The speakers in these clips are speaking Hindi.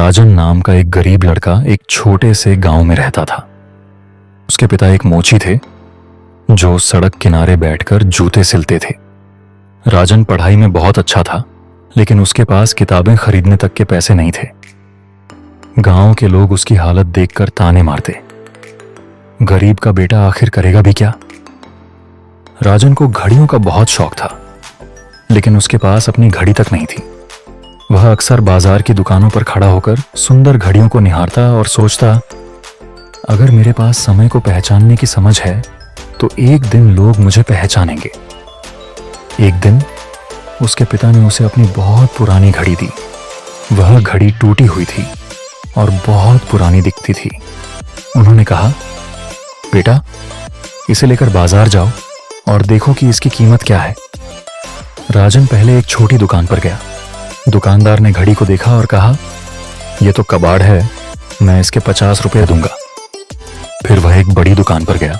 राजन नाम का एक गरीब लड़का एक छोटे से गांव में रहता था। उसके पिता एक मोची थे जो सड़क किनारे बैठकर जूते सिलते थे। राजन पढ़ाई में बहुत अच्छा था, लेकिन उसके पास किताबें खरीदने तक के पैसे नहीं थे। गांव के लोग उसकी हालत देखकर ताने मारते। गरीब का बेटा आखिर करेगा भी क्या? राजन को घड़ियों का बहुत शौक था, लेकिन उसके पास अपनी घड़ी तक नहीं थी। वह अक्सर बाजार की दुकानों पर खड़ा होकर सुंदर घड़ियों को निहारता और सोचता, अगर मेरे पास समय को पहचानने की समझ है तो एक दिन लोग मुझे पहचानेंगे। एक दिन उसके पिता ने उसे अपनी बहुत पुरानी घड़ी दी। वह घड़ी टूटी हुई थी और बहुत पुरानी दिखती थी। उन्होंने कहा, बेटा, इसे लेकर बाजार जाओ और देखो कि इसकी कीमत क्या है। राजन पहले एक छोटी दुकान पर गया। दुकानदार ने घड़ी को देखा और कहा, यह तो कबाड़ है, मैं इसके 50 रुपए दूंगा। फिर वह एक बड़ी दुकान पर गया।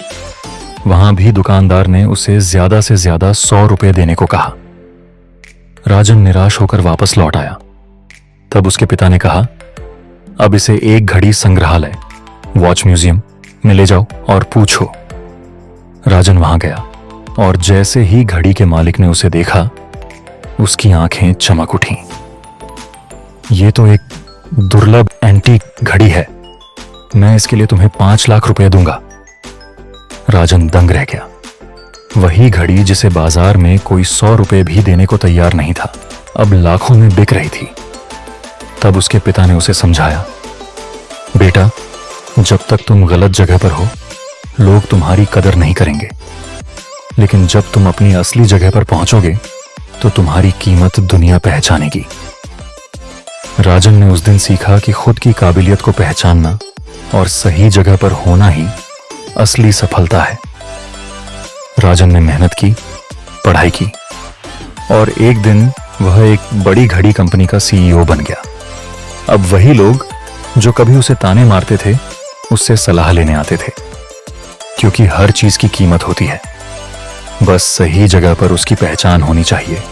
वहां भी दुकानदार ने उसे ज्यादा से ज्यादा 100 रुपए देने को कहा। राजन निराश होकर वापस लौट आया। तब उसके पिता ने कहा, अब इसे एक घड़ी संग्रहालय, वॉच म्यूजियम में ले जाओ और पूछो। राजन वहां गया और जैसे ही घड़ी के मालिक ने उसे देखा, उसकी आंखें चमक उठीं। यह तो एक दुर्लभ एंटीक घड़ी है, मैं इसके लिए तुम्हें 5 लाख रुपए दूंगा। राजन दंग रह गया। वही घड़ी जिसे बाजार में कोई 100 रुपए भी देने को तैयार नहीं था, अब लाखों में बिक रही थी। तब उसके पिता ने उसे समझाया, बेटा, जब तक तुम गलत जगह पर हो, लोग तुम्हारी कदर नहीं करेंगे, लेकिन जब तुम अपनी असली जगह पर पहुंचोगे तो तुम्हारी कीमत दुनिया पहचानेगी। राजन ने उस दिन सीखा कि खुद की काबिलियत को पहचानना और सही जगह पर होना ही असली सफलता है। राजन ने मेहनत की, पढ़ाई की और एक दिन वह एक बड़ी घड़ी कंपनी का सीईओ बन गया। अब वही लोग जो कभी उसे ताने मारते थे, उससे सलाह लेने आते थे, क्योंकि हर चीज की कीमत होती है, बस सही जगह पर उसकी पहचान होनी चाहिए।